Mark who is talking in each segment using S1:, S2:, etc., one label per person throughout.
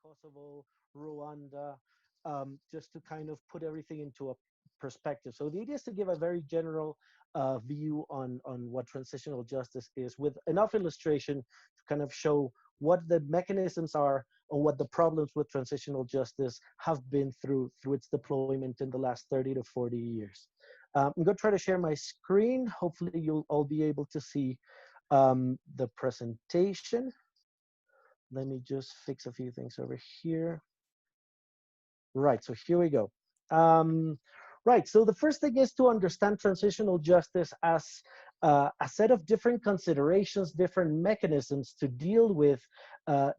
S1: Kosovo, Rwanda, just to kind of put everything into a perspective. So the idea is to give a very general view on what transitional justice is, with enough illustration to kind of show what the mechanisms are or what the problems with transitional justice have been through its deployment in the last 30 to 40 years. I'm going to try to share my screen. Hopefully you'll all be able to see the presentation. Let me just fix a few things over here. Right, so here we go. Right, so the first thing is to understand transitional justice as a set of different considerations, different mechanisms to deal with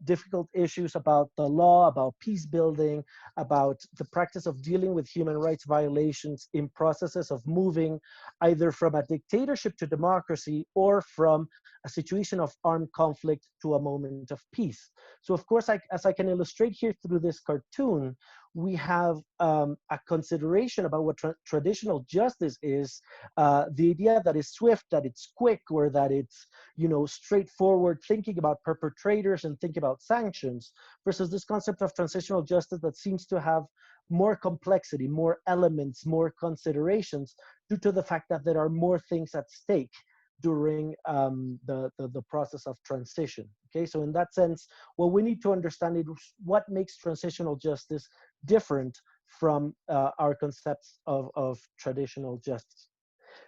S1: difficult issues about the law, about peace building, about the practice of dealing with human rights violations in processes of moving either from a dictatorship to democracy or from a situation of armed conflict to a moment of peace. So of course, as I can illustrate here through this cartoon, we have a consideration about what traditional justice is, the idea that it's swift, that it's quick, or that it's, you know, straightforward, thinking about perpetrators and think about sanctions, versus this concept of transitional justice that seems to have more complexity, more elements, more considerations, due to the fact that there are more things at stake during the process of transition. Okay, so in that sense, what we need to understand is what makes transitional justice different from our concepts of traditional justice.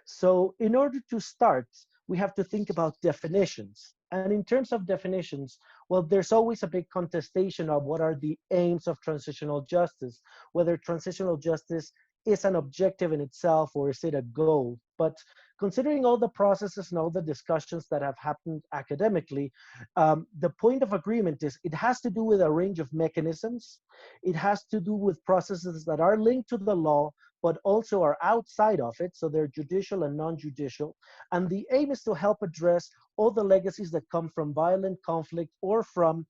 S1: So in order to start, we have to think about definitions. And in terms of definitions, well, there's always a big contestation of what are the aims of transitional justice, whether transitional justice is an objective in itself or is it a goal. But considering all the processes and all the discussions that have happened academically, the point of agreement is it has to do with a range of mechanisms. It has to do with processes that are linked to the law, but also are outside of it, so they're judicial and non-judicial. And the aim is to help address all the legacies that come from violent conflict or from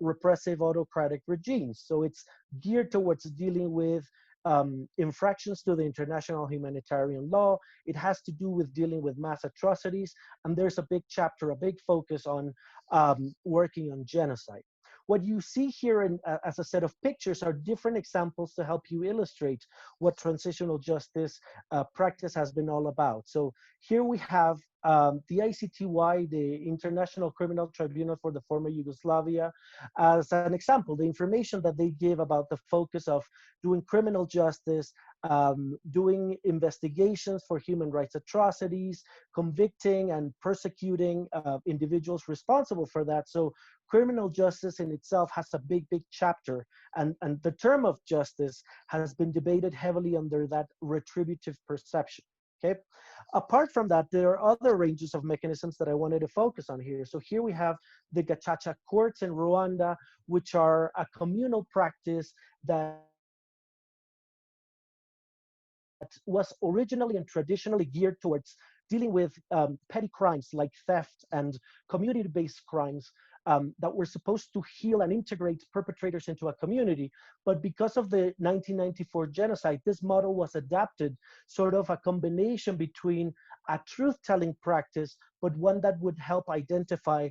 S1: repressive autocratic regimes. So it's geared towards dealing with infractions to the international humanitarian law. It has to do with dealing with mass atrocities. And there's a big chapter, a big focus on working on genocide. What you see here as a set of pictures are different examples to help you illustrate what transitional justice practice has been all about. So here we have the ICTY, the International Criminal Tribunal for the former Yugoslavia, as an example, the information that they give about the focus of doing criminal justice, doing investigations for human rights atrocities, convicting and persecuting individuals responsible for that. So criminal justice in itself has a big, big chapter, and the term of justice has been debated heavily under that retributive perception. Okay. Apart from that, there are other ranges of mechanisms that I wanted to focus on here. So here we have the Gacaca courts in Rwanda, which are a communal practice that was originally and traditionally geared towards dealing with petty crimes like theft and community-based crimes that were supposed to heal and integrate perpetrators into a community. But because of the 1994 genocide, this model was adapted, sort of a combination between a truth-telling practice, but one that would help identify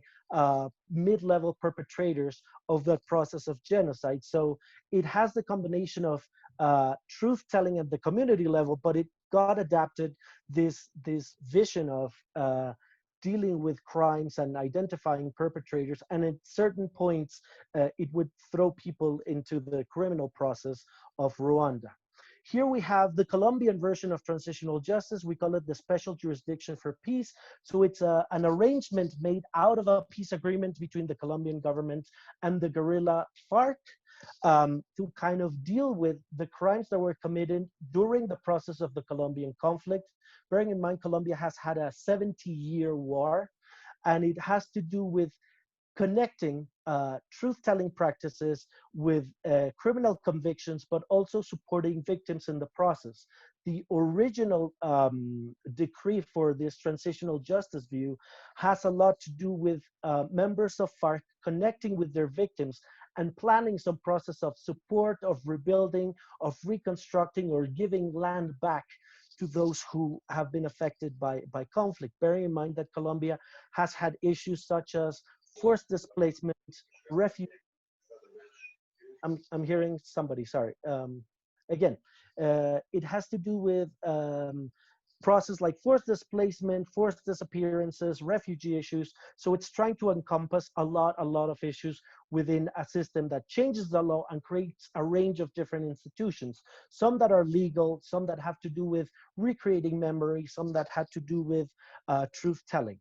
S1: mid-level perpetrators of the process of genocide. So it has the combination of truth-telling at the community level, but it got adapted this vision of dealing with crimes and identifying perpetrators, and at certain points, it would throw people into the criminal process of Rwanda. Here we have the Colombian version of transitional justice. We call it the Special Jurisdiction for Peace. So it's an arrangement made out of a peace agreement between the Colombian government and the guerrilla FARC to kind of deal with the crimes that were committed during the process of the Colombian conflict. Bearing in mind, Colombia has had a 70-year war, and it has to do with connecting truth-telling practices with criminal convictions, but also supporting victims in the process. The original decree for this transitional justice view has a lot to do with members of FARC connecting with their victims and planning some process of support, of rebuilding, of reconstructing, or giving land back to those who have been affected by conflict. Bearing in mind that Colombia has had issues such as forced displacement, refugee I'm hearing somebody, sorry. Again, it has to do with process like forced displacement, forced disappearances, refugee issues. So it's trying to encompass a lot of issues within a system that changes the law and creates a range of different institutions. Some that are legal, some that have to do with recreating memory, some that had to do with truth telling.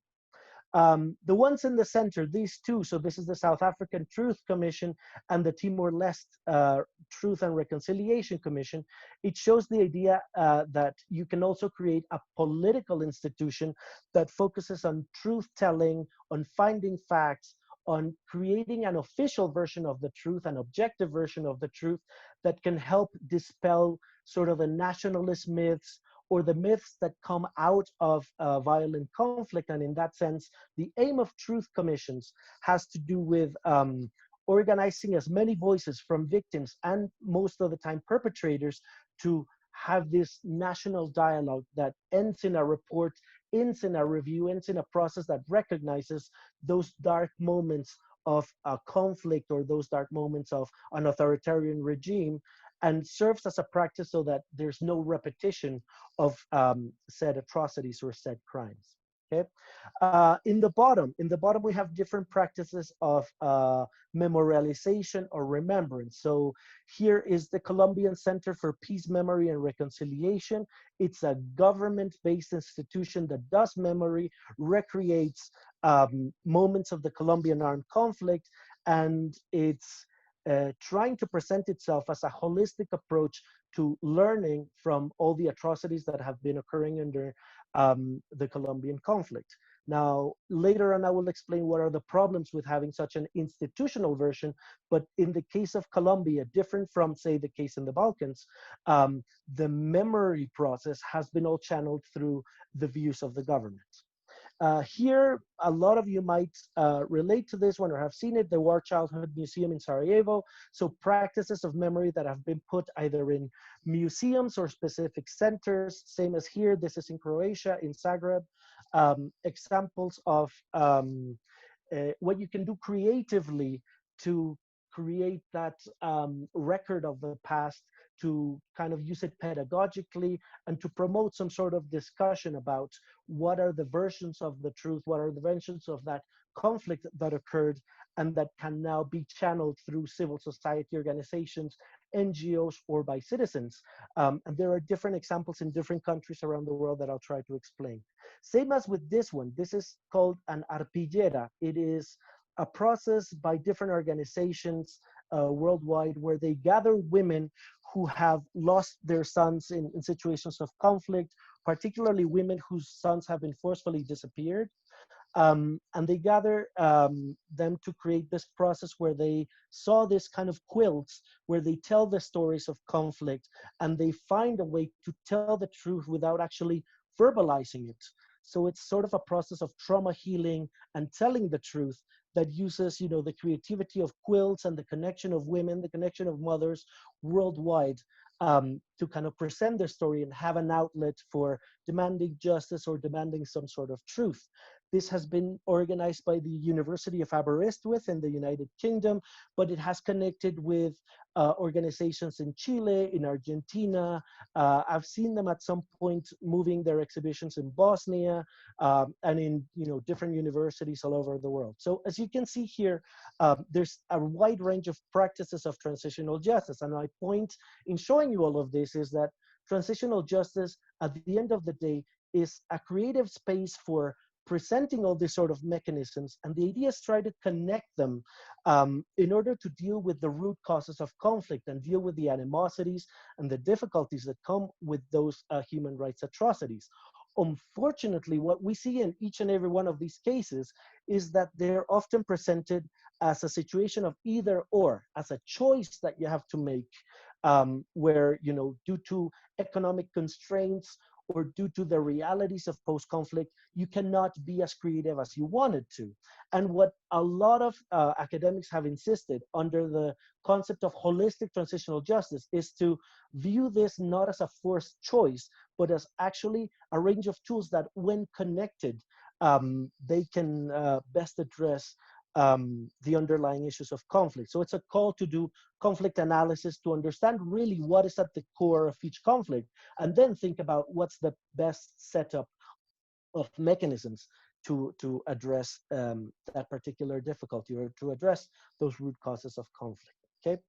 S1: The ones in the center, these two, so this is the South African Truth Commission and the Timor-Leste Truth and Reconciliation Commission. It shows the idea that you can also create a political institution that focuses on truth-telling, on finding facts, on creating an official version of the truth, an objective version of the truth that can help dispel sort of the nationalist myths or the myths that come out of violent conflict. And in that sense, the aim of truth commissions has to do with organizing as many voices from victims and most of the time perpetrators to have this national dialogue that ends in a report, ends in a review, ends in a process that recognizes those dark moments of conflict or those dark moments of an authoritarian regime, and serves as a practice so that there's no repetition of said atrocities or said crimes. Okay. In the bottom, we have different practices of memorialization or remembrance. So here is the Colombian Center for Peace, Memory, and Reconciliation. It's a government-based institution that does memory, recreates moments of the Colombian armed conflict, and it's trying to present itself as a holistic approach to learning from all the atrocities that have been occurring under the Colombian conflict. Now, later on, I will explain what are the problems with having such an institutional version, but in the case of Colombia, different from, say, the case in the Balkans, the memory process has been all channeled through the views of the government. Here, a lot of you might relate to this one or have seen it, the War Childhood Museum in Sarajevo. So practices of memory that have been put either in museums or specific centers, same as here, this is in Croatia, in Zagreb. Examples of what you can do creatively to create that record of the past, to kind of use it pedagogically and to promote some sort of discussion about what are the versions of the truth, what are the versions of that conflict that occurred, and that can now be channeled through civil society organizations, NGOs, or by citizens. And there are different examples in different countries around the world that I'll try to explain. Same as with this one, this is called an arpillera. It is a process by different organizations worldwide where they gather women who have lost their sons in situations of conflict, particularly women whose sons have been forcefully disappeared. And they gather them to create this process where they saw this kind of quilts where they tell the stories of conflict and they find a way to tell the truth without actually verbalizing it. So it's sort of a process of trauma healing and telling the truth that uses, you know, the creativity of quilts and the connection of women, the connection of mothers worldwide to kind of present their story and have an outlet for demanding justice or demanding some sort of truth. This has been organized by the University of Aberystwyth in the United Kingdom, but it has connected with organizations in Chile, in Argentina. I've seen them at some point moving their exhibitions in Bosnia and in, you know, different universities all over the world. So as you can see here, there's a wide range of practices of transitional justice. And my point in showing you all of this is that transitional justice, at the end of the day, is a creative space for presenting all these sort of mechanisms, and the idea is try to connect them in order to deal with the root causes of conflict and deal with the animosities and the difficulties that come with those human rights atrocities. Unfortunately, what we see in each and every one of these cases is that they're often presented as a situation of either or, as a choice that you have to make, where, you know, due to economic constraints or due to the realities of post-conflict, you cannot be as creative as you wanted to. And what a lot of academics have insisted under the concept of holistic transitional justice is to view this not as a forced choice, but as actually a range of tools that when connected, they can best address the underlying issues of conflict. So it's a call to do conflict analysis to understand really what is at the core of each conflict, and then think about what's the best setup of mechanisms to address that particular difficulty, or to address those root causes of conflict. Okay.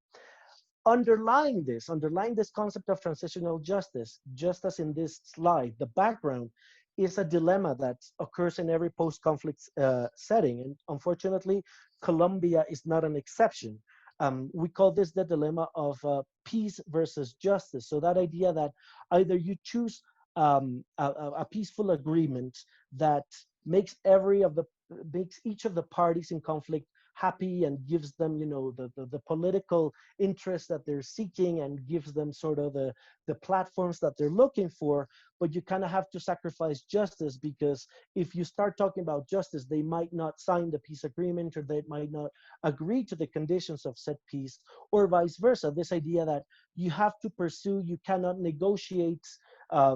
S1: Underlying this concept of transitional justice, just as in this slide, the background is a dilemma that occurs in every post-conflict setting. And unfortunately, Colombia is not an exception. We call this the dilemma of peace versus justice. So that idea that either you choose a peaceful agreement that makes makes each of the parties in conflict happy and gives them, you know, the political interest that they're seeking, and gives them sort of the platforms that they're looking for. But you kind of have to sacrifice justice, because if you start talking about justice, they might not sign the peace agreement, or they might not agree to the conditions of said peace, or vice versa. This idea that you have to pursue, you cannot negotiate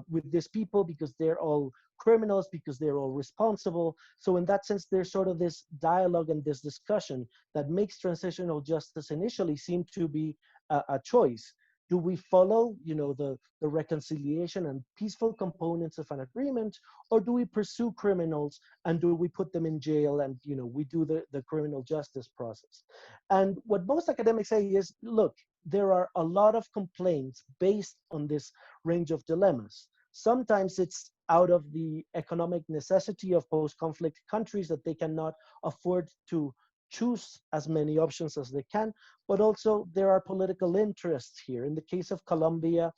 S1: with these people because they're all criminals, because they're all responsible. So in that sense, there's sort of this dialogue and this discussion that makes transitional justice initially seem to be a choice. Do we follow, you know, the reconciliation and peaceful components of an agreement, or do we pursue criminals and do we put them in jail, and, you know, we do the criminal justice process? And what most academics say is, look, there are a lot of complaints based on this range of dilemmas. Sometimes it's out of the economic necessity of post-conflict countries that they cannot afford to choose as many options as they can, but also there are political interests here. In the case of Colombia,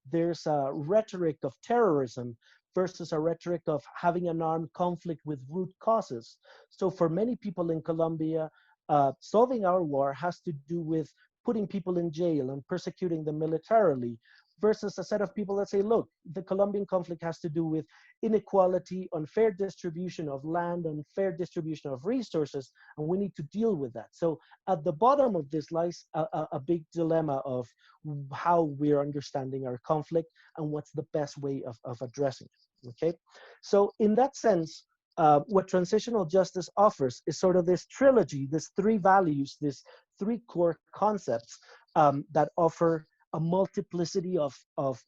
S1: there's a rhetoric of terrorism versus a rhetoric of having an armed conflict with root causes. So for many people in Colombia, solving our war has to do with putting people in jail and persecuting them militarily, versus a set of people that say, look, the Colombian conflict has to do with inequality, unfair distribution of land, unfair distribution of resources, and we need to deal with that. So at the bottom of this lies a big dilemma of how we're understanding our conflict and what's the best way of addressing it, okay? So in that sense, what transitional justice offers is sort of this trilogy, this three values, this three core concepts that offer a multiplicity of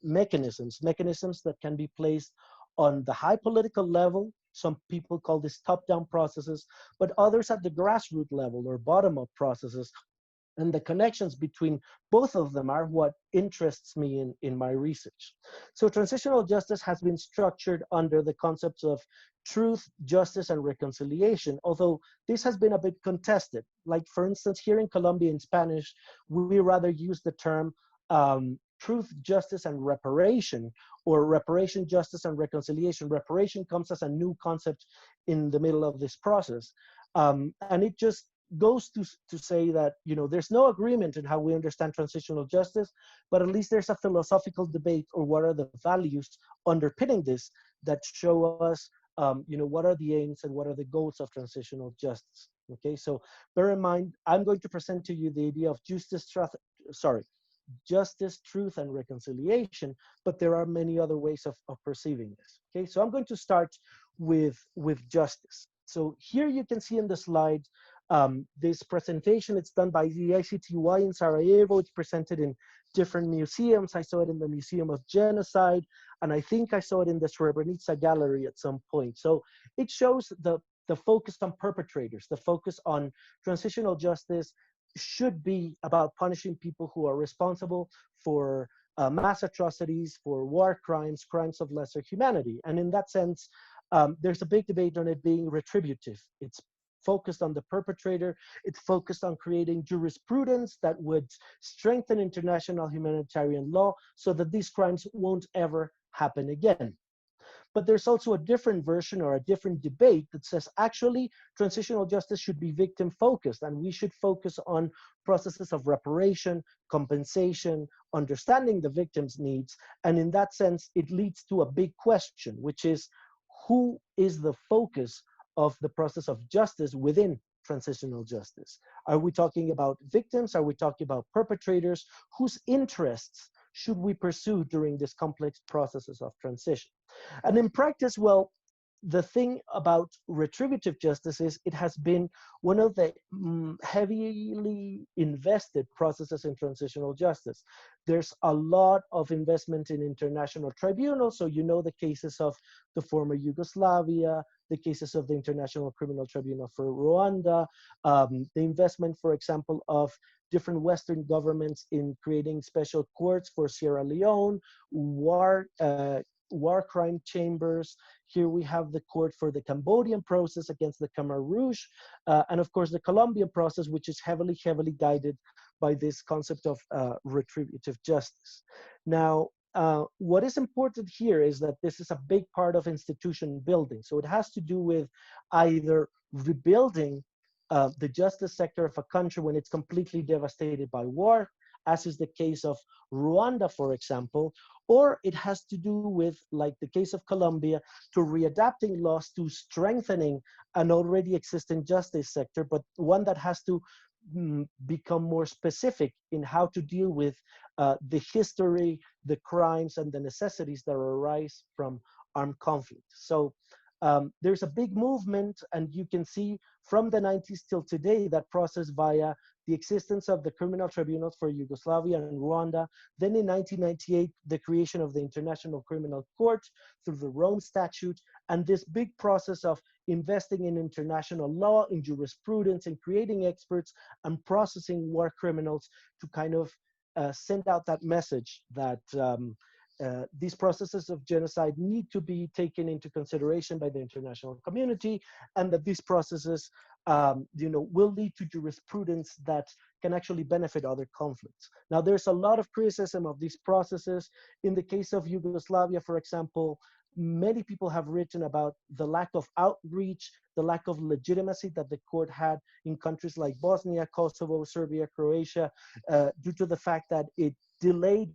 S1: mechanisms that can be placed on the high political level. Some people call this top-down processes, but others at the grassroots level or bottom-up processes. And the connections between both of them are what interests me in my research. So transitional justice has been structured under the concepts of truth, justice, and reconciliation, although this has been a bit contested. Like, for instance, here in Colombia in Spanish, we rather use the term truth, justice, and reparation, or reparation, justice, and reconciliation. Reparation comes as a new concept in the middle of this process. And it just goes to say that, you know, there's no agreement in how we understand transitional justice, but at least there's a philosophical debate, or what are the values underpinning this that show us, you know, what are the aims and what are the goals of transitional justice. Okay, so bear in mind, I'm going to present to you the idea of justice, truth, and reconciliation, but there are many other ways of perceiving this. Okay, so I'm going to start with justice. So here you can see in the slide this presentation. It's done by the ICTY in Sarajevo. It's presented in different museums. I saw it in the Museum of Genocide, and I think I saw it in the Srebrenica Gallery at some point. So it shows the focus on perpetrators, the focus on transitional justice should be about punishing people who are responsible for mass atrocities, for war crimes, crimes of lesser humanity. And in that sense, there's a big debate on it being retributive. It's focused on the perpetrator. It's focused on creating jurisprudence that would strengthen international humanitarian law so that these crimes won't ever happen again. But there's also a different version or a different debate that says actually transitional justice should be victim focused, and we should focus on processes of reparation, compensation, understanding the victim's needs. And in that sense, it leads to a big question, which is, who is the focus of the process of justice within transitional justice? Are we talking about victims? Are we talking about perpetrators? Whose interests should we pursue during these complex processes of transition? And in practice, well, the thing about retributive justice is it has been one of the heavily invested processes in transitional justice. There's a lot of investment in international tribunals. So you know the cases of the former Yugoslavia, the cases of the International Criminal Tribunal for Rwanda, the investment, for example, of different Western governments in creating special courts for Sierra Leone, war crime chambers. Here we have the court for the Cambodian process against the Khmer Rouge, and of course the Colombian process, which is heavily guided by this concept of retributive justice. Now, what is important here is that this is a big part of institution building. So it has to do with either rebuilding the justice sector of a country when it's completely devastated by war, as is the case of Rwanda, for example, or it has to do with, like the case of Colombia, to readapting laws to strengthening an already existing justice sector, but one that has to become more specific in how to deal with the history, the crimes, and the necessities that arise from armed conflict. So there's a big movement, and you can see from the 90s till today that process via the existence of the criminal tribunals for Yugoslavia and Rwanda. Then in 1998, the creation of the International Criminal Court through the Rome Statute, and this big process of investing in international law, in jurisprudence, in creating experts and processing war criminals to kind of send out that message that these processes of genocide need to be taken into consideration by the international community, and that these processes will lead to jurisprudence that can actually benefit other conflicts. Now, there's a lot of criticism of these processes. In the case of Yugoslavia, for example, many people have written about the lack of outreach, the lack of legitimacy that the court had in countries like Bosnia, Kosovo, Serbia, Croatia, due to the fact that it delayed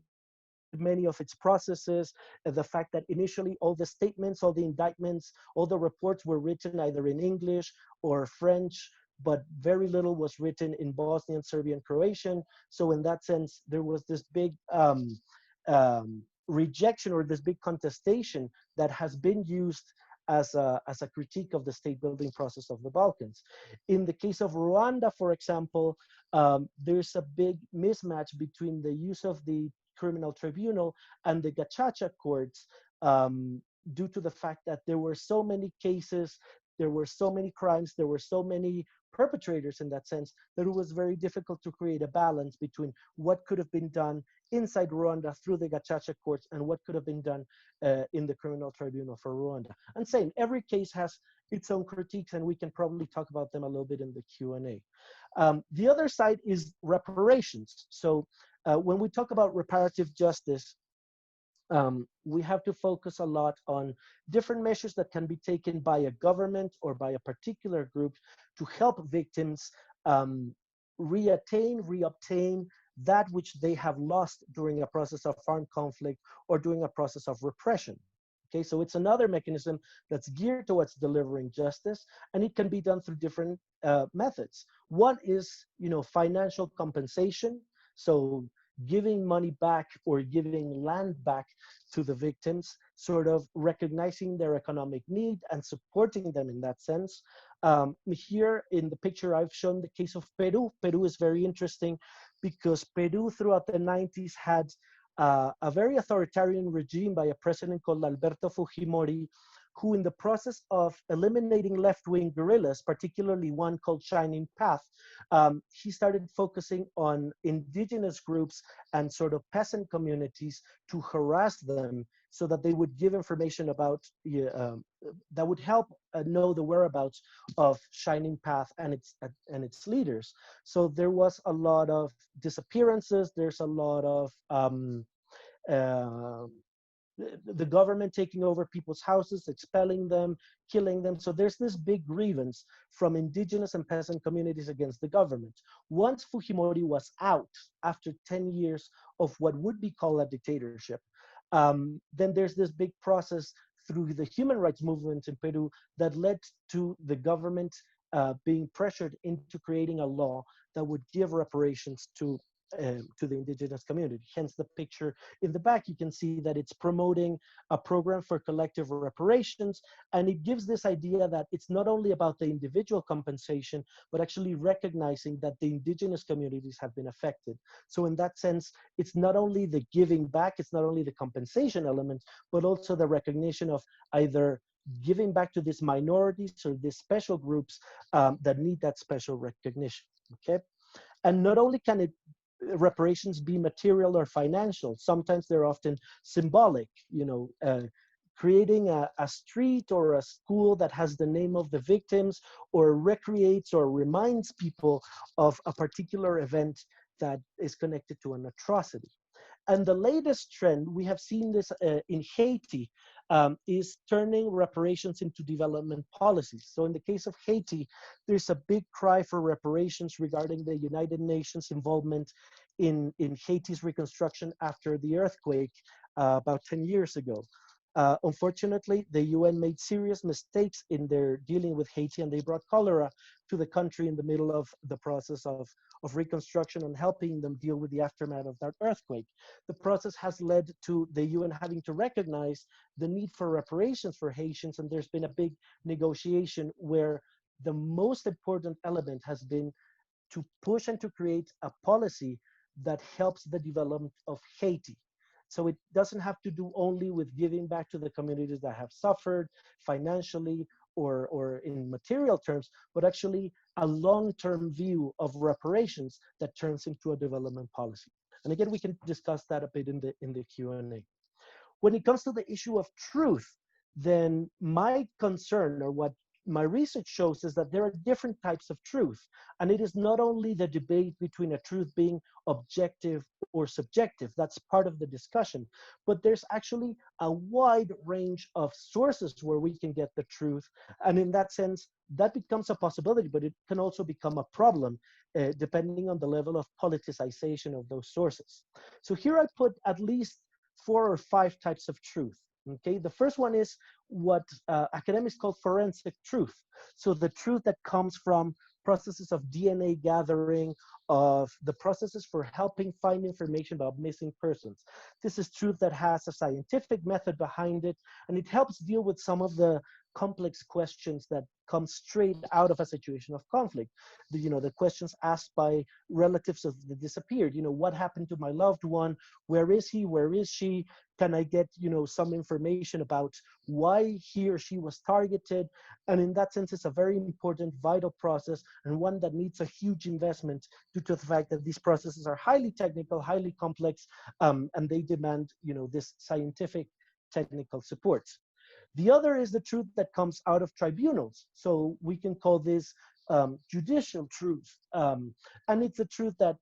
S1: many of its processes, the fact that initially all the statements, all the indictments, all the reports were written either in English or French, but very little was written in Bosnian, Serbian, Croatian. So in that sense, there was this big rejection or this big contestation that has been used as a critique of the state building process of the Balkans. In the case of Rwanda, for example, there's a big mismatch between the use of the criminal tribunal and the gacaca courts due to the fact that there were so many cases, there were so many crimes, there were so many perpetrators in that sense, that it was very difficult to create a balance between what could have been done inside Rwanda through the gacaca courts and what could have been done in the criminal tribunal for Rwanda. And same, every case has its own critiques, and we can probably talk about them a little bit in the Q&A. The other side is reparations. So when we talk about reparative justice, we have to focus a lot on different measures that can be taken by a government or by a particular group to help victims reobtain that which they have lost during a process of armed conflict or during a process of repression. Okay, so it's another mechanism that's geared towards delivering justice, and it can be done through different methods. One is, financial compensation. So giving money back or giving land back to the victims, sort of recognizing their economic need and supporting them in that sense. Here in the picture, I've shown the case of Peru. Peru is very interesting because Peru throughout the 90s had a very authoritarian regime by a president called Alberto Fujimori, who in the process of eliminating left-wing guerrillas, particularly one called Shining Path, he started focusing on indigenous groups and sort of peasant communities to harass them so that they would give information about, that would help know the whereabouts of Shining Path and its leaders. So there was a lot of disappearances, there's a lot of the government taking over people's houses, expelling them, killing them. So there's this big grievance from indigenous and peasant communities against the government. Once Fujimori was out, after 10 years of what would be called a dictatorship, then there's this big process through the human rights movement in Peru that led to the government being pressured into creating a law that would give reparations to to the indigenous community. Hence the picture in the back, you can see that it's promoting a program for collective reparations, and it gives this idea that it's not only about the individual compensation, but actually recognizing that the indigenous communities have been affected. So in that sense, it's not only the giving back, it's not only the compensation element, but also the recognition of either giving back to these minorities or these special groups that need that special recognition, okay? And not only can reparations be material or financial, sometimes they're often symbolic, creating a street or a school that has the name of the victims, or recreates or reminds people of a particular event that is connected to an atrocity. And the latest trend, we have seen this in Haiti, is turning reparations into development policies. So in the case of Haiti, there's a big cry for reparations regarding the United Nations involvement in Haiti's reconstruction after the earthquake about 10 years ago. Unfortunately, the UN made serious mistakes in their dealing with Haiti, and they brought cholera to the country in the middle of the process of reconstruction and helping them deal with the aftermath of that earthquake. The process has led to the UN having to recognize the need for reparations for Haitians, and there's been a big negotiation where the most important element has been to push and to create a policy that helps the development of Haiti. So it doesn't have to do only with giving back to the communities that have suffered financially or in material terms, but actually a long-term view of reparations that turns into a development policy. And again, we can discuss that a bit in the Q&A. When it comes to the issue of truth, then my concern, or what my research shows, is that there are different types of truth. And it is not only the debate between a truth being objective or subjective, that's part of the discussion, but there's actually a wide range of sources where we can get the truth. And in that sense, that becomes a possibility, but it can also become a problem depending on the level of politicization of those sources. So here I put at least 4 or 5 types of truth. Okay, the first one is what academics call forensic truth. So the truth that comes from processes of DNA gathering, of the processes for helping find information about missing persons. This is truth that has a scientific method behind it, and it helps deal with some of the complex questions that come straight out of a situation of conflict. The questions asked by relatives of the disappeared. What happened to my loved one? Where is he? Where is she? Can I get, some information about why he or she was targeted? And in that sense, it's a very important, vital process, and one that needs a huge investment due to the fact that these processes are highly technical, highly complex, and they demand, this scientific technical support. The other is the truth that comes out of tribunals. So we can call this judicial truth. And it's a truth that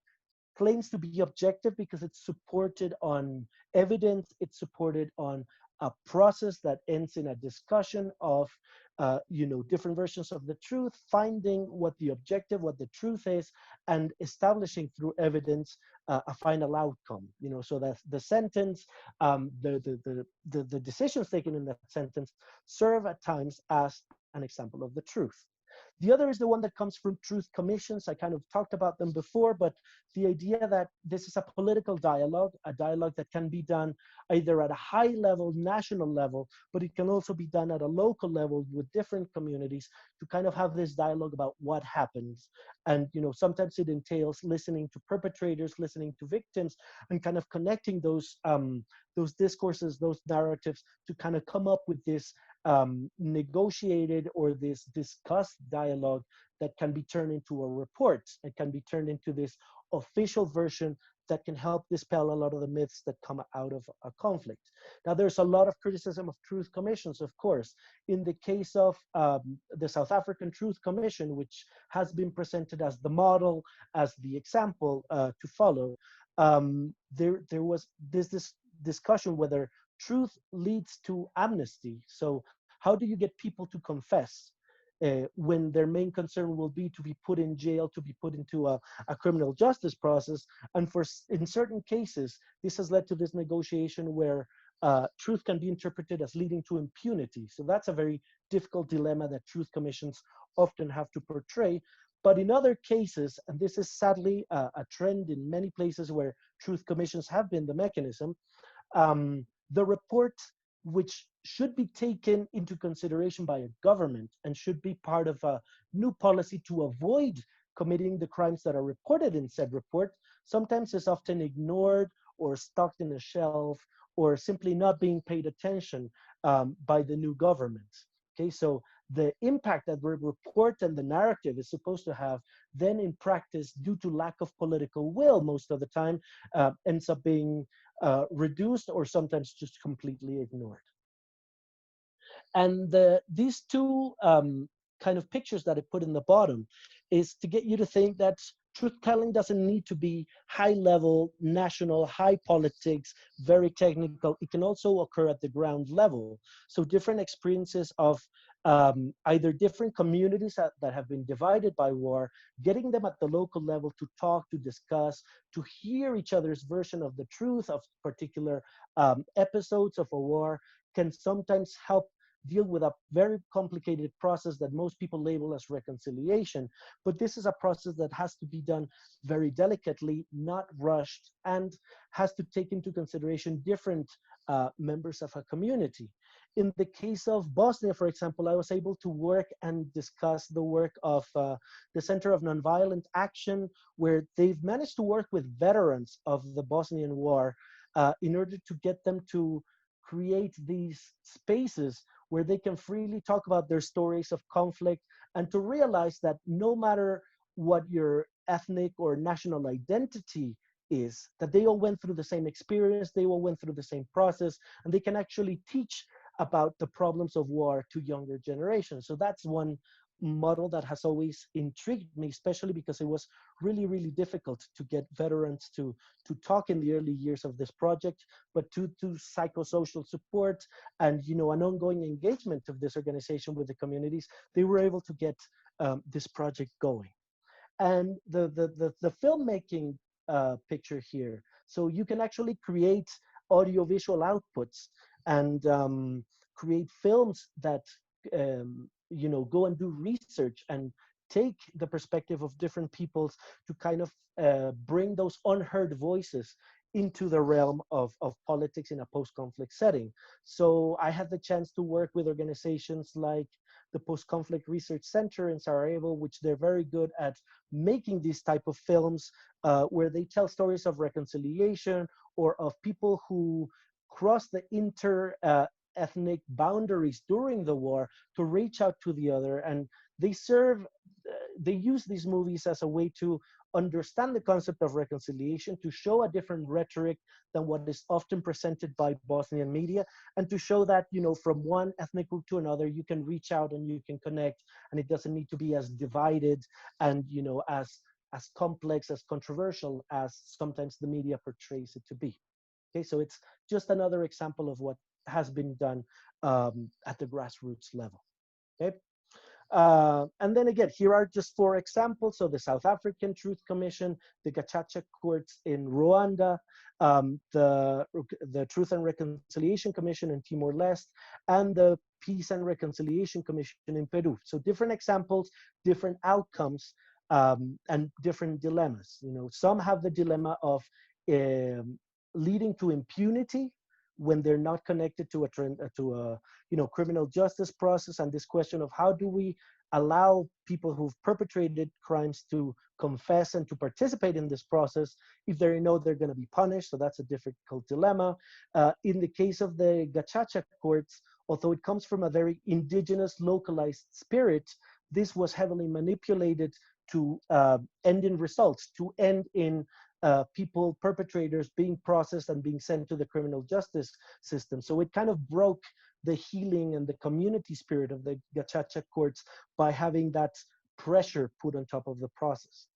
S1: claims to be objective because it's supported on evidence, it's supported on a process that ends in a discussion of different versions of the truth, finding what the objective, what the truth is, and establishing through evidence a final outcome. So that the sentence, the decisions taken in that sentence serve at times as an example of the truth. The other is the one that comes from truth commissions. I kind of talked about them before, but the idea that this is a political dialogue, a dialogue that can be done either at a high level, national level, but it can also be done at a local level with different communities to kind of have this dialogue about what happens. And, sometimes it entails listening to perpetrators, listening to victims, and kind of connecting those discourses, those narratives to kind of come up with this negotiated or this discussed dialogue that can be turned into a report. It can be turned into this official version that can help dispel a lot of the myths that come out of a conflict. Now, there's a lot of criticism of truth commissions, of course. In the case of the South African Truth Commission, which has been presented as the model, as the example to follow, there was this discussion whether truth leads to amnesty. So how do you get people to confess when their main concern will be to be put in jail, to be put into a criminal justice process? And in certain cases, this has led to this negotiation where truth can be interpreted as leading to impunity. So that's a very difficult dilemma that truth commissions often have to portray. But in other cases, and this is sadly a trend in many places where truth commissions have been the mechanism, the report, which should be taken into consideration by a government and should be part of a new policy to avoid committing the crimes that are reported in said report, sometimes is often ignored or stuck in a shelf or simply not being paid attention by the new government. Okay, so the impact that the report and the narrative is supposed to have, then in practice, due to lack of political will most of the time, ends up being reduced or sometimes just completely ignored. And these two kind of pictures that I put in the bottom is to get you to think that truth-telling doesn't need to be high-level, national, high politics, very technical. It can also occur at the ground level. So different experiences of either different communities that have been divided by war, getting them at the local level to talk, to discuss, to hear each other's version of the truth of particular episodes of a war can sometimes help deal with a very complicated process that most people label as reconciliation. But this is a process that has to be done very delicately, not rushed, and has to take into consideration different members of a community. In the case of Bosnia, for example, I was able to work and discuss the work of the Center of Nonviolent Action, where they've managed to work with veterans of the Bosnian War in order to get them to create these spaces where they can freely talk about their stories of conflict and to realize that no matter what your ethnic or national identity is, that they all went through the same experience, they all went through the same process, and they can actually teach about the problems of war to younger generations. So that's one model that has always intrigued me, especially because it was really, really difficult to get veterans to talk in the early years of this project, but to psychosocial support and an ongoing engagement of this organization with the communities, they were able to get this project going. And the filmmaking picture here, so you can actually create audiovisual outputs and create films that go and do research and take the perspective of different peoples to kind of bring those unheard voices into the realm of politics in a post-conflict setting. So I had the chance to work with organizations like the Post-Conflict Research Center in Sarajevo, which they're very good at making these type of films where they tell stories of reconciliation or of people who cross the ethnic boundaries during the war to reach out to the other. And they use these movies as a way to understand the concept of reconciliation, to show a different rhetoric than what is often presented by Bosnian media, and to show that, from one ethnic group to another, you can reach out and you can connect, and it doesn't need to be as divided and, as complex, as controversial as sometimes the media portrays it to be. Okay, so it's just another example of what has been done at the grassroots level. Okay. And then again, here are just 4 examples. So the South African Truth Commission, the Gacaca courts in Rwanda, the Truth and Reconciliation Commission in Timor-Leste, and the Peace and Reconciliation Commission in Peru. So different examples, different outcomes, and different dilemmas. Some have the dilemma of leading to impunity when they're not connected to a criminal justice process, and this question of how do we allow people who've perpetrated crimes to confess and to participate in this process if they know they're going to be punished. So that's a difficult dilemma. In the case of the Gacaca courts, although it comes from a very indigenous, localized spirit, this was heavily manipulated to end in results, to end in perpetrators being processed and being sent to the criminal justice system. So it kind of broke the healing and the community spirit of the Gacaca courts by having that pressure put on top of the process.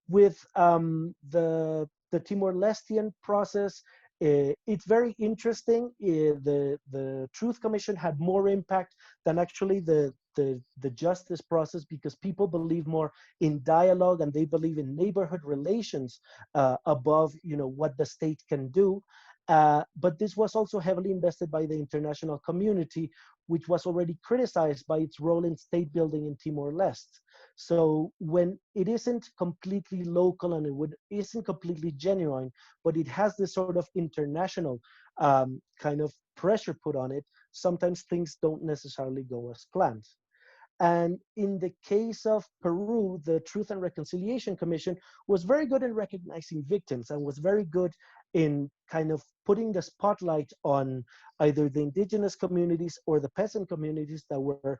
S1: With the Timor-Lestean process, it's very interesting. The Truth Commission had more impact than actually the justice process, because people believe more in dialogue and they believe in neighborhood relations above what the state can do. But this was also heavily invested by the international community, which was already criticized by its role in state building in Timor-Leste. So when it isn't completely local and isn't completely genuine, but it has this sort of international kind of pressure put on it, sometimes things don't necessarily go as planned. And in the case of Peru, the Truth and Reconciliation Commission was very good in recognizing victims and was very good in kind of putting the spotlight on either the indigenous communities or the peasant communities that were,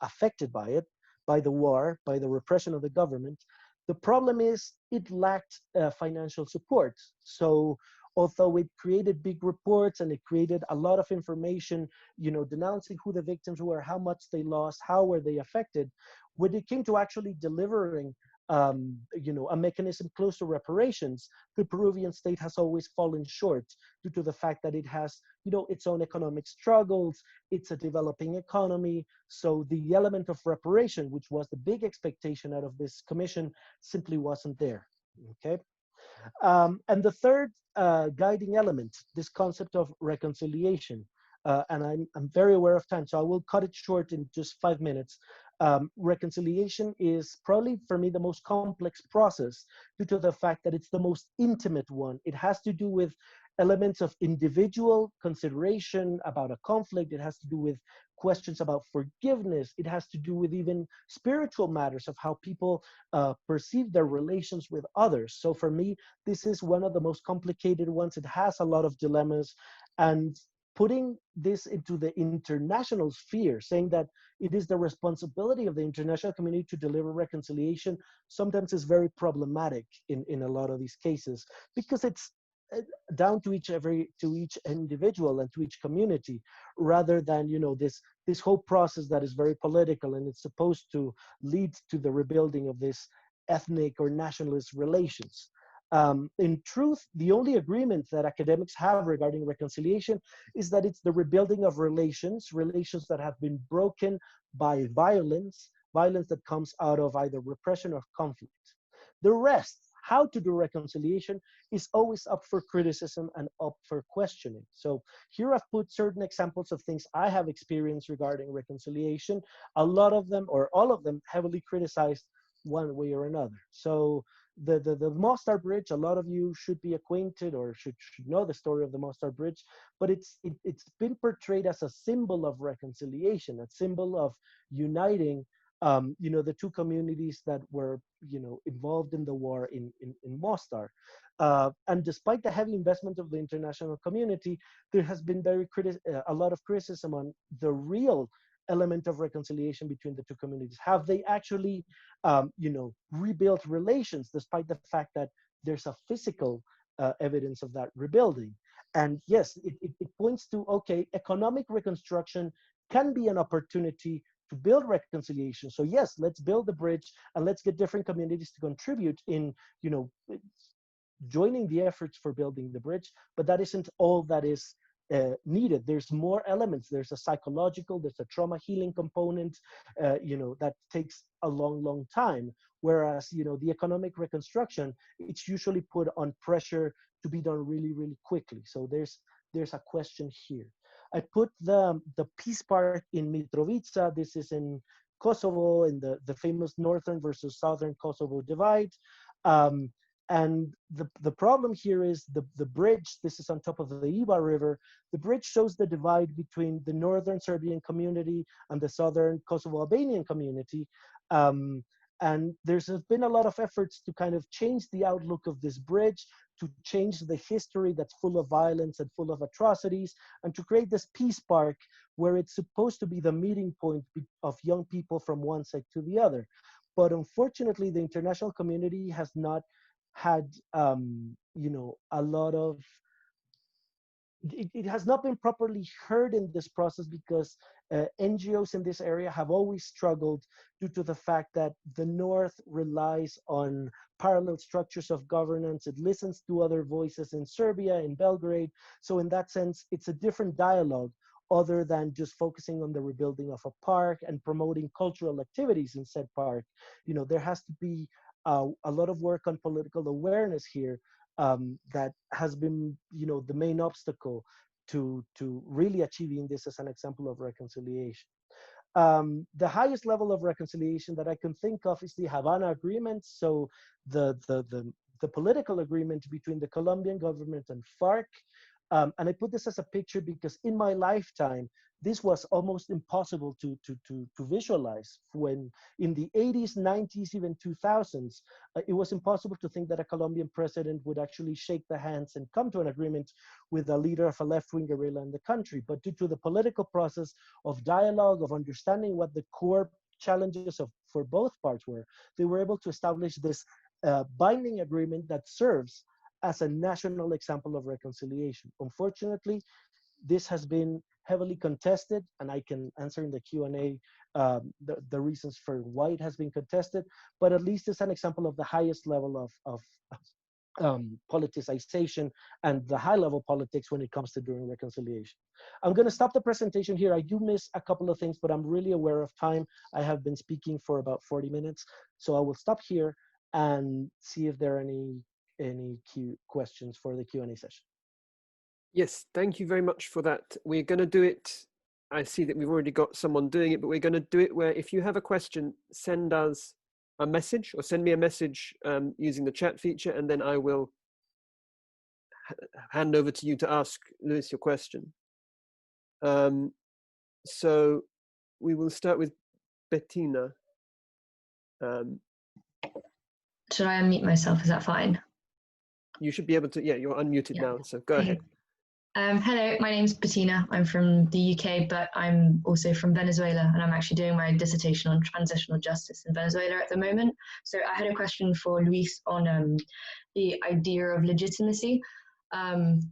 S1: affected by it, by the war, by the repression of the government. The problem is it lacked financial support. So although it created big reports and it created a lot of information, denouncing who the victims were, how much they lost, how were they affected, when it came to actually delivering, a mechanism close to reparations, the Peruvian state has always fallen short due to the fact that it has, its own economic struggles. It's a developing economy. So the element of reparation, which was the big expectation out of this commission, simply wasn't there. Okay. And the third guiding element, this concept of reconciliation, and I'm very aware of time, so I will cut it short in just 5 minutes. Reconciliation is probably for me the most complex process due to the fact that it's the most intimate one. It has to do with elements of individual consideration about a conflict. It has to do with questions about forgiveness. It has to do with even spiritual matters of how people perceive their relations with others. So for me, this is one of the most complicated ones. It has a lot of dilemmas, and putting this into the international sphere, saying that it is the responsibility of the international community to deliver reconciliation, sometimes is very problematic in a lot of these cases, because it's down to each individual and to each community, rather than this whole process that is very political, and it's supposed to lead to the rebuilding of this ethnic or nationalist relations. In truth, the only agreement that academics have regarding reconciliation is that it's the rebuilding of relations that have been broken by violence that comes out of either repression or conflict. The rest, how to do reconciliation, is always up for criticism and up for questioning. So here I've put certain examples of things I have experienced regarding reconciliation, a lot of them or all of them heavily criticized one way or another. So the Mostar Bridge, a lot of you should be acquainted or should know the story of the Mostar Bridge, but it's been portrayed as a symbol of reconciliation, a symbol of uniting the two communities that were, involved in the war in Mostar. And despite the heavy investment of the international community, there has been a lot of criticism on the real element of reconciliation between the two communities. Have they actually, rebuilt relations, despite the fact that there's a physical evidence of that rebuilding? And yes, it points to, okay, economic reconstruction can be an opportunity to build reconciliation. So yes, let's build the bridge and let's get different communities to contribute in, joining the efforts for building the bridge, but that isn't all that is needed. There's more elements. There's a psychological, there's a trauma healing component, that takes a long time. Whereas, the economic reconstruction, it's usually put on pressure to be done really quickly. So there's a question here. I put the Peace Park in Mitrovica. This is in Kosovo, in the famous northern versus southern Kosovo divide. And the problem here is the bridge. This is on top of the Iba River. The bridge shows the divide between the northern Serbian community and the southern Kosovo Albanian community. And there's been a lot of efforts to kind of change the outlook of this bridge, to change the history that's full of violence and full of atrocities, and to create this peace park where it's supposed to be the meeting point of young people from one side to the other. But unfortunately, the international community has not had, a lot of, it has not been properly heard in this process, because NGOs in this area have always struggled due to the fact that the North relies on parallel structures of governance. It listens to other voices in Serbia, in Belgrade. So in that sense, it's a different dialogue other than just focusing on the rebuilding of a park and promoting cultural activities in said park. There has to be a lot of work on political awareness here, that has been, the main obstacle to really achieving this as an example of reconciliation. The highest level of reconciliation that I can think of is the Havana Agreement. So the political agreement between the Colombian government and FARC. And I put this as a picture because in my lifetime, this was almost impossible to visualize. When in the 80s, 90s, even 2000s, it was impossible to think that a Colombian president would actually shake the hands and come to an agreement with a leader of a left-wing guerrilla in the country. But due to the political process of dialogue, of understanding what the core challenges for both parts were, they were able to establish this binding agreement that serves as a national example of reconciliation. Unfortunately, this has been heavily contested, and I can answer in the Q&A the reasons for why it has been contested, but at least it's an example of the highest level of politicization and the high level politics when it comes to doing reconciliation. I'm going to stop the presentation here. I do miss a couple of things, but I'm really aware of time. I have been speaking for about 40 minutes, so I will stop here and see if there are any questions for the Q&A session.
S2: Yes, thank you very much for that. We're going to do it. I see that we've already got someone doing it, but we're going to do it where if you have a question, send us a message or send me a message using the chat feature, and then I will hand over to you to ask Luis your question. So we will start with Bettina.
S3: Should I unmute myself? Is that fine?
S2: You should be able to, yeah, you're unmuted now, so go ahead.
S3: Hello, my name's Bettina. I'm from the UK, but I'm also from Venezuela, and I'm actually doing my dissertation on transitional justice in Venezuela at the moment. So I had a question for Luis on the idea of legitimacy.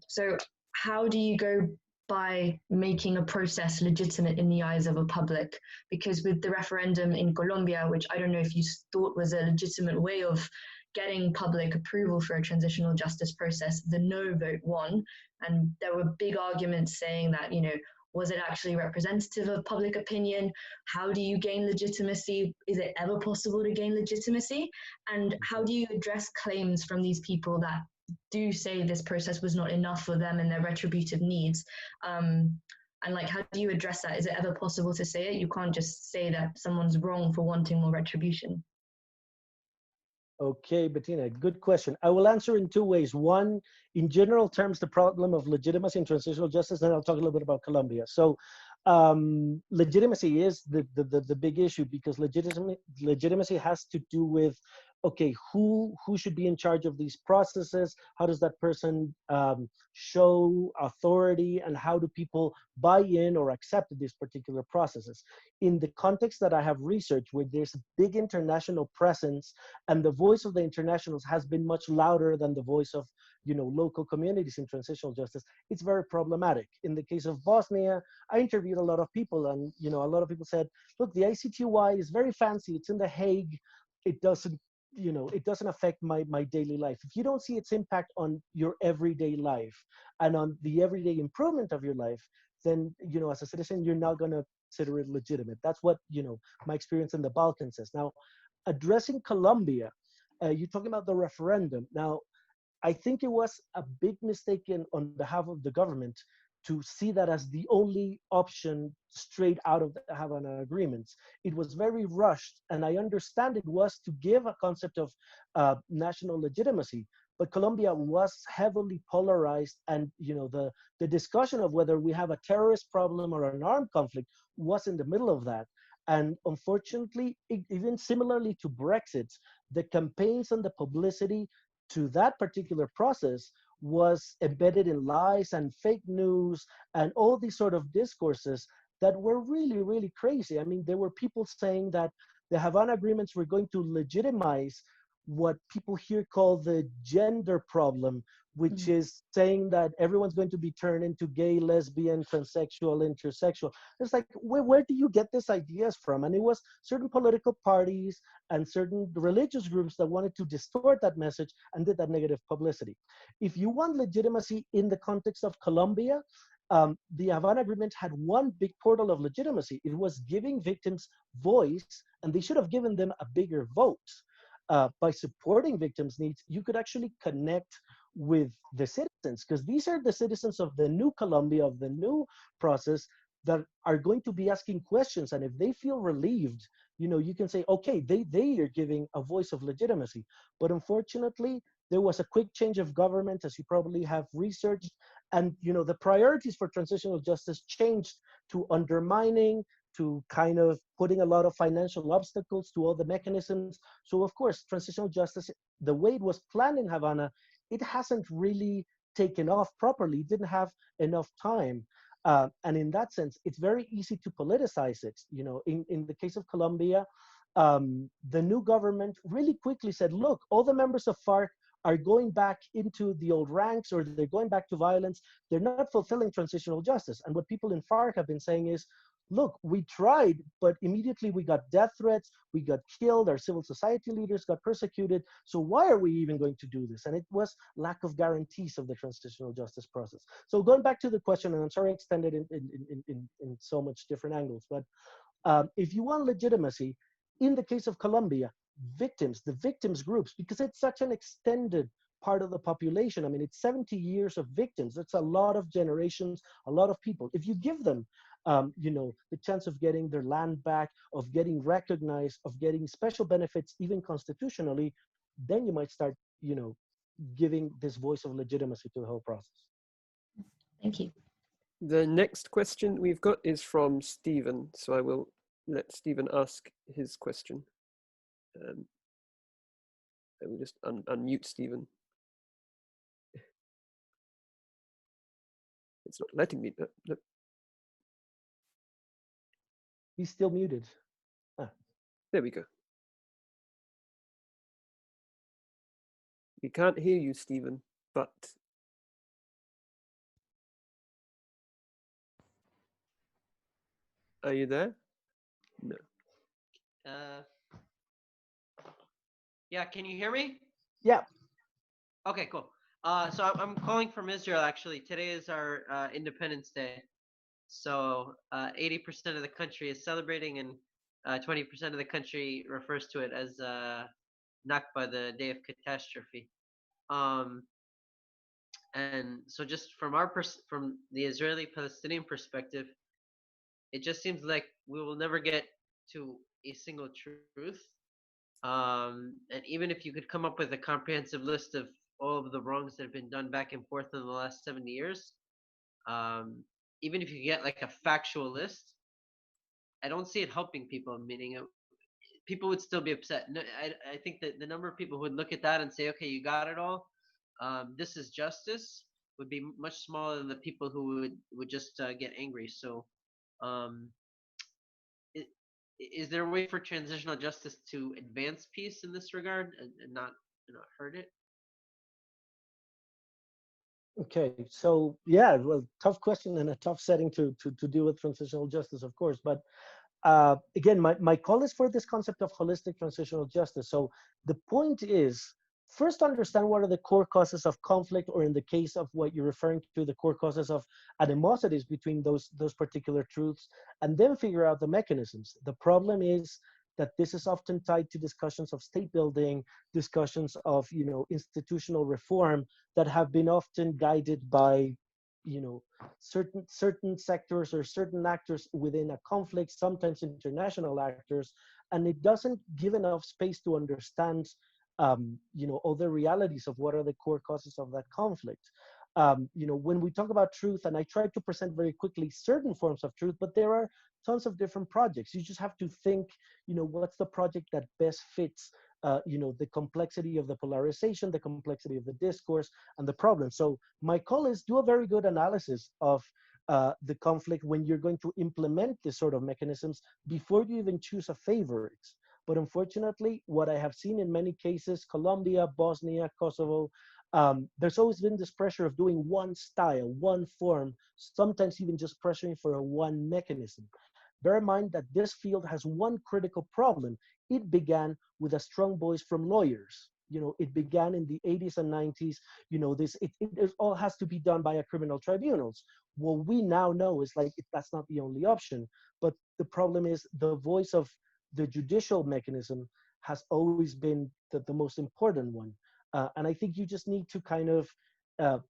S3: So how do you go by making a process legitimate in the eyes of a public? Because with the referendum in Colombia, which I don't know if you thought was a legitimate way of getting public approval for a transitional justice process, the no vote won. And there were big arguments saying that, was it actually representative of public opinion? How do you gain legitimacy? Is it ever possible to gain legitimacy? And how do you address claims from these people that do say this process was not enough for them and their retributive needs? And how do you address that? Is it ever possible to say it? You can't just say that someone's wrong for wanting more retribution.
S1: Okay, Bettina, good question. I will answer in two ways. One, in general terms, the problem of legitimacy in transitional justice, then I'll talk a little bit about Colombia. So legitimacy is the big issue, because legitimacy has to do with, okay, who should be in charge of these processes? How does that person show authority, and how do people buy in or accept these particular processes? In the context that I have researched, where there's a big international presence, and the voice of the internationals has been much louder than the voice of local communities in transitional justice, it's very problematic. In the case of Bosnia, I interviewed a lot of people, and a lot of people said, look, the ICTY is very fancy, it's in The Hague, it doesn't affect my daily life. If you don't see its impact on your everyday life and on the everyday improvement of your life, then, as a citizen, you're not going to consider it legitimate. That's what, my experience in the Balkans says. Now, addressing Colombia, you're talking about the referendum. Now, I think it was a big mistake on behalf of the government to see that as the only option straight out of the Havana agreements. It was very rushed, and I understand it was to give a concept of national legitimacy, but Colombia was heavily polarized, and the discussion of whether we have a terrorist problem or an armed conflict was in the middle of that. And unfortunately, even similarly to Brexit, the campaigns and the publicity to that particular process was embedded in lies and fake news and all these sort of discourses that were really, really crazy. I mean, there were people saying that the Havana agreements were going to legitimize what people here call the gender problem, which is saying that everyone's going to be turned into gay, lesbian, transsexual, intersexual. It's like, where do you get these ideas from? And it was certain political parties and certain religious groups that wanted to distort that message and did that negative publicity. If you want legitimacy in the context of Colombia, the Havana Agreement had one big portal of legitimacy. It was giving victims voice, and they should have given them a bigger vote. By supporting victims' needs, you could actually connect with the citizens, because these are the citizens of the new Colombia, of the new process, that are going to be asking questions. And if they feel relieved, you can say, okay, they are giving a voice of legitimacy. But unfortunately, there was a quick change of government, as you probably have researched, and the priorities for transitional justice changed to undermining, to kind of putting a lot of financial obstacles to all the mechanisms. So of course, transitional justice, the way it was planned in Havana, it hasn't really taken off properly. It didn't have enough time. And in that sense, it's very easy to politicize it. In the case of Colombia, the new government really quickly said, look, all the members of FARC are going back into the old ranks, or they're going back to violence. They're not fulfilling transitional justice. And what people in FARC have been saying is, look, we tried, but immediately we got death threats, we got killed, our civil society leaders got persecuted. So why are we even going to do this? And it was lack of guarantees of the transitional justice process. So going back to the question, and I'm sorry I extended in so much different angles, but if you want legitimacy, in the case of Colombia, the victims groups, because it's such an extended part of the population. I mean, it's 70 years of victims. That's a lot of generations, a lot of people. If you give them, the chance of getting their land back, of getting recognized, of getting special benefits, even constitutionally, then you might start, giving this voice of legitimacy to the whole process.
S3: Thank you.
S2: The next question we've got is from Stephen. So I will let Stephen ask his question. I will just unmute Stephen. It's not letting me. Look.
S1: He's still muted. Ah.
S2: There we go. We can't hear you, Stephen, but are you there? No.
S4: Yeah, can you hear me?
S1: Yeah.
S4: Okay, cool. So I'm calling from Israel, actually. Today is our Independence Day. So 80% of the country is celebrating, and 20% of the country refers to it as Nakba, the day of catastrophe. And so just from from the Israeli-Palestinian perspective, it just seems like we will never get to a single truth. And even if you could come up with a comprehensive list of all of the wrongs that have been done back and forth in the last 70 years, even if you get like a factual list, I don't see it helping people, meaning people would still be upset. No, I think that the number of people who would look at that and say, okay, you got it all, this is justice, would be much smaller than the people who would just get angry. So is there a way for transitional justice to advance peace in this regard and not hurt it?
S1: Okay, so yeah, well, tough question and a tough setting to deal with transitional justice, of course. But again, my call is for this concept of holistic transitional justice. So the point is, first understand what are the core causes of conflict, or in the case of what you're referring to, the core causes of animosities between those particular truths, and then figure out the mechanisms. The problem is that this is often tied to discussions of state building, discussions of institutional reform that have been often guided by certain sectors or certain actors within a conflict, sometimes international actors, and it doesn't give enough space to understand other realities of what are the core causes of that conflict. When we talk about truth, and I try to present very quickly certain forms of truth, but there are tons of different projects. You just have to think, what's the project that best fits, the complexity of the polarization, the complexity of the discourse, and the problem. So my call is, do a very good analysis of the conflict when you're going to implement this sort of mechanisms before you even choose a favorite. But unfortunately, what I have seen in many cases, Colombia, Bosnia, Kosovo, there's always been this pressure of doing one style, one form, sometimes even just pressuring for a one mechanism. Bear in mind that this field has one critical problem. It began with a strong voice from lawyers. It began in the 80s and 90s. It all has to be done by a criminal tribunals. What we now know is that's not the only option. But the problem is the voice of the judicial mechanism has always been the most important one. And I think you just need to kind of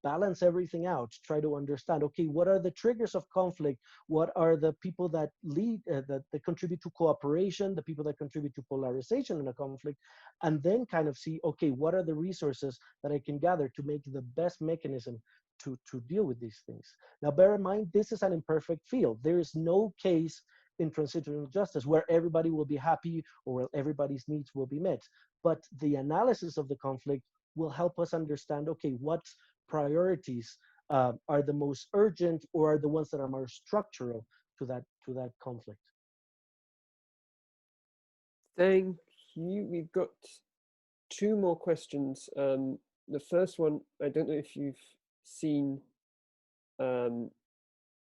S1: balance everything out, try to understand, okay, what are the triggers of conflict? What are the people that lead, that contribute to cooperation, the people that contribute to polarization in a conflict, and then kind of see, okay, what are the resources that I can gather to make the best mechanism to deal with these things. Now, bear in mind, this is an imperfect field. There is no case in transitional justice where everybody will be happy or where everybody's needs will be met. But the analysis of the conflict will help us understand, okay, what priorities are the most urgent or are the ones that are more structural to that conflict.
S2: Thank you. We've got two more questions. The first one, I don't know if you've seen in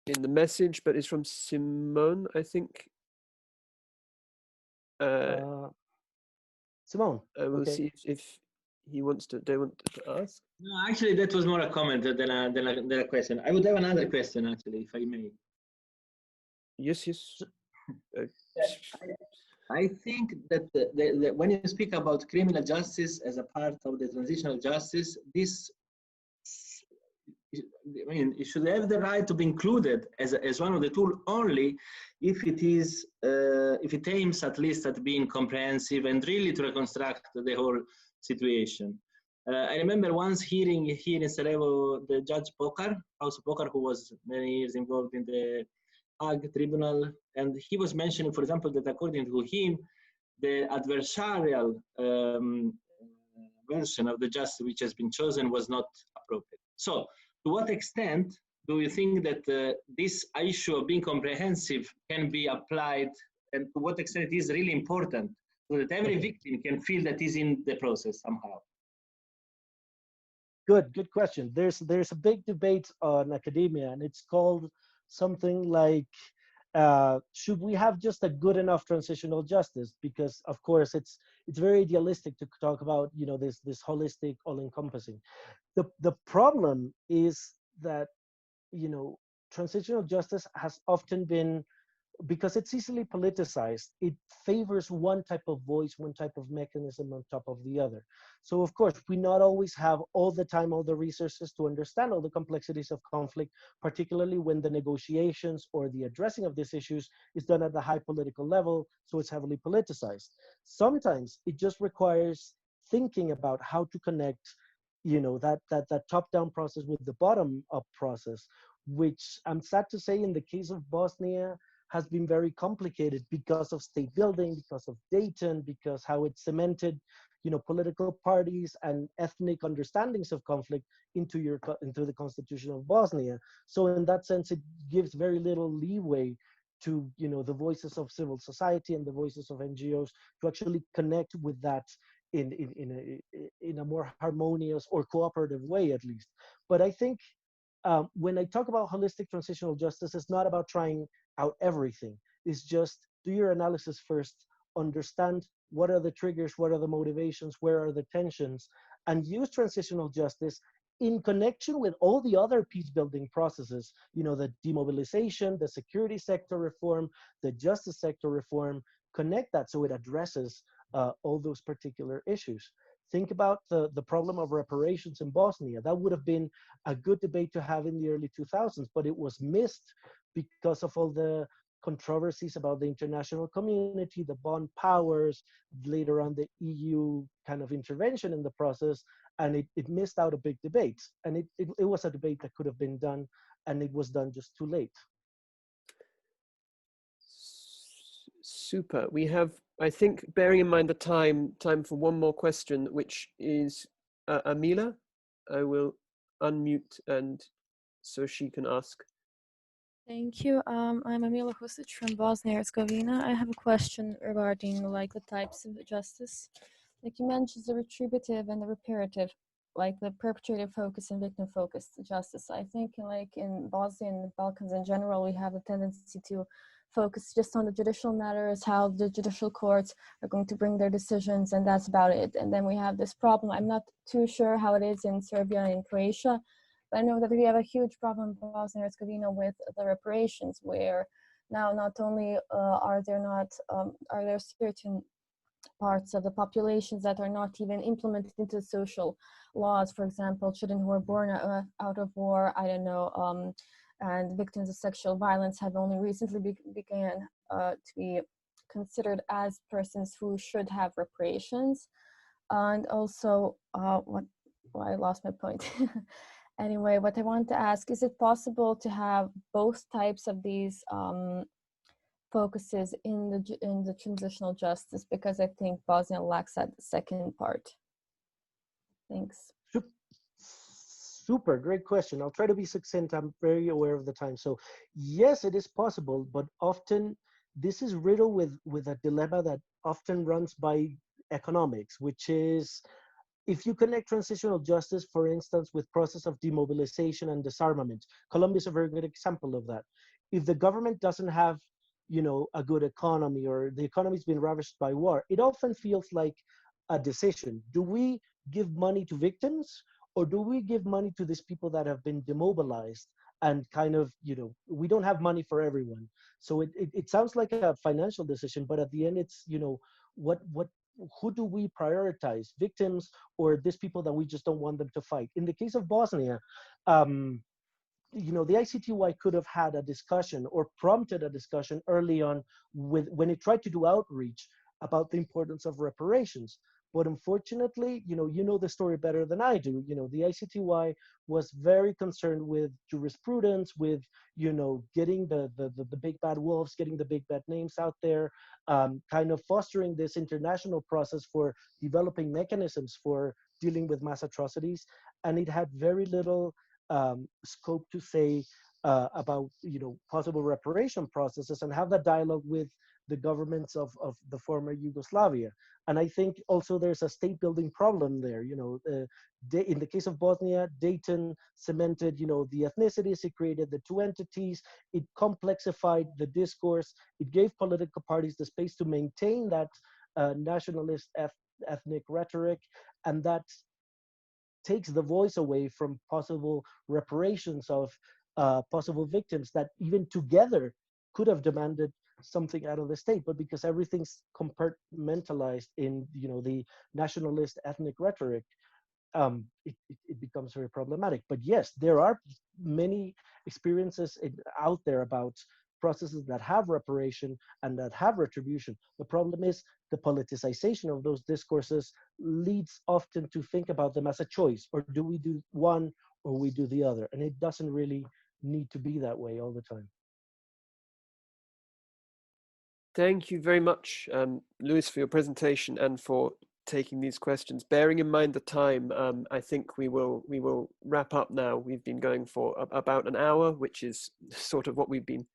S2: the message, but it's from Simone, I think.
S1: Simone,
S2: I will
S1: okay.
S2: see if he wants to. They want to ask.
S5: No, actually, that was more a comment than a question. I would have another question, actually, if I may.
S2: Yes, yes.
S5: I think that when you speak about criminal justice as a part of the transitional justice, this, I mean, it should have the right to be included as one of the tools only if it is, if it aims at least at being comprehensive and really to reconstruct the whole situation. I remember once hearing here in Sarajevo the Judge Pokar, House Pokar, who was many years involved in the Hague Tribunal, and he was mentioning, for example, that according to him, the adversarial version of the justice which has been chosen was not appropriate. So, to what extent do you think that this issue of being comprehensive can be applied, and to what extent it is really important so that every victim can feel that is in the process somehow?
S1: Good question. There's a big debate on academia, and it's called something like, should we have just a good enough transitional justice? Because of course it's very idealistic to talk about, you know, this holistic, all-encompassing. The problem is that, you know, transitional justice has often been, because it's easily politicized, it favors one type of voice, one type of mechanism on top of the other. So of course, we not always have all the time, all the resources to understand all the complexities of conflict, particularly when the negotiations or the addressing of these issues is done at the high political level, so it's heavily politicized. Sometimes it just requires thinking about how to connect, you know, that top-down process with the bottom-up process, which I'm sad to say in the case of Bosnia has been very complicated because of state building, because of Dayton, because how it cemented, you know, political parties and ethnic understandings of conflict into the Constitution of Bosnia. So in that sense, it gives very little leeway to, you know, the voices of civil society and the voices of NGOs to actually connect with that in a more harmonious or cooperative way, at least. But I think when I talk about holistic transitional justice, it's not about trying out everything. It's just do your analysis first, understand what are the triggers, what are the motivations, where are the tensions, and use transitional justice in connection with all the other peace building processes, you know, the demobilization, the security sector reform, the justice sector reform, connect that so it addresses all those particular issues. Think about the problem of reparations in Bosnia. That would have been a good debate to have in the early 2000s, but it was missed because of all the controversies about the international community, the bond powers, later on the EU kind of intervention in the process, and it missed out a big debate. And it was a debate that could have been done, and it was done just too late.
S2: Super. We have, I think, bearing in mind the time for one more question, which is Amila. I will unmute and so she can ask.
S6: Thank you. I'm Amila Husic from Bosnia and Herzegovina. I have a question regarding like the types of justice. Like you mentioned the retributive and the reparative, like the perpetrator focus and victim focused justice. I think like in Bosnia and the Balkans in general, we have a tendency to focus just on the judicial matters, how the judicial courts are going to bring their decisions, and that's about it. And then we have this problem. I'm not too sure how it is in Serbia and in Croatia, but I know that we have a huge problem in Bosnia and Herzegovina with the reparations, where now not only are there certain parts of the populations that are not even implemented into social laws. For example, children who are born out of war, I don't know, and victims of sexual violence have only recently began to be considered as persons who should have reparations. And also, well, I lost my point. Anyway, what I want to ask, is it possible to have both types of these focuses in the transitional justice? Because I think Bosnia lacks that second part. Thanks.
S1: Super, great question. I'll try to be succinct. I'm very aware of the time. So yes, it is possible, but often this is riddled with a dilemma that often runs by economics, which is, if you connect transitional justice, for instance, with process of demobilization and disarmament, Colombia is a very good example of that. If the government doesn't have, a good economy, or the economy's been ravaged by war, it often feels like a decision. Do we give money to victims, or do we give money to these people that have been demobilized and kind of, we don't have money for everyone. So it sounds like a financial decision, but at the end it's, who do we prioritize, victims or these people that we just don't want them to fight? In the case of Bosnia, the ICTY could have had a discussion or prompted a discussion early on when it tried to do outreach about the importance of reparations. But unfortunately, you know the story better than I do. The ICTY was very concerned with jurisprudence, with, getting the big bad wolves, getting the big bad names out there, kind of fostering this international process for developing mechanisms for dealing with mass atrocities. And it had very little scope to say about, possible reparation processes and have that dialogue with the governments of the former Yugoslavia. And I think also there's a state building problem there. In the case of Bosnia, Dayton cemented, the ethnicities, it created the two entities, it complexified the discourse, it gave political parties the space to maintain that nationalist ethnic rhetoric, and that takes the voice away from possible reparations of possible victims that even together could have demanded something out of the state. But because everything's compartmentalized in the nationalist ethnic rhetoric, it becomes very problematic. But yes, there are many experiences out there about processes that have reparation and that have retribution. The problem is the politicization of those discourses leads often to think about them as a choice, or do we do one or we do the other? And it doesn't really need to be that way all the time.
S2: Thank you very much, Luis, for your presentation and for taking these questions. Bearing in mind the time, I think we will wrap up now. We've been going for about an hour, which is sort of what we've been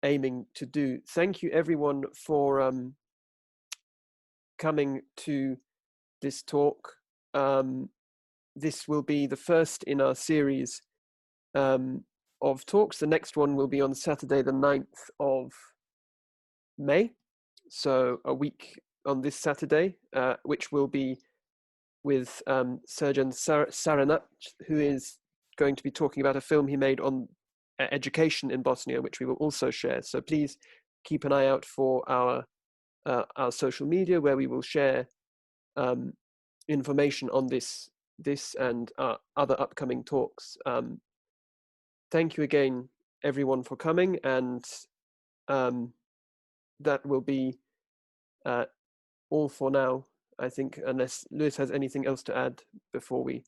S2: aiming to do. Thank you everyone for coming to this talk. This will be the first in our series of talks. The next one will be on Saturday, the 9th of May, so a week on this Saturday, which will be with Serjan Saranac, who is going to be talking about a film he made on education in Bosnia, which we will also share. So please keep an eye out for our social media, where we will share information on this and other upcoming talks. Thank you again, everyone, for coming, and that will be all for now, I think, unless Luis has anything else to add before we...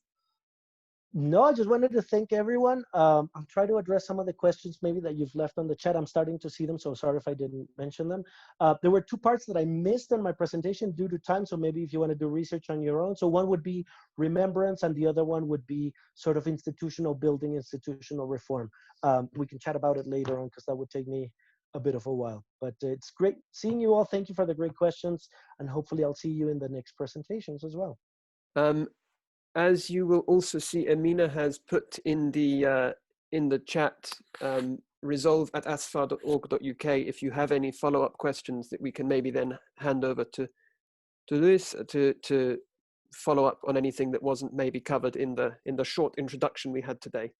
S1: No, I just wanted to thank everyone. I'll try to address some of the questions maybe that you've left on the chat. I'm starting to see them, so sorry if I didn't mention them. There were two parts that I missed in my presentation due to time, so maybe if you want to do research on your own. So one would be remembrance, and the other one would be sort of institutional building, institutional reform. We can chat about it later on, because that would take me a bit of a while. But it's great seeing you all. Thank you for the great questions, and hopefully I'll see you in the next presentations as well.
S2: As you will also see, Amina has put in the chat resolve@asfar.org.uk if you have any follow-up questions that we can maybe then hand over to Luis to follow up on anything that wasn't maybe covered in the short introduction we had today.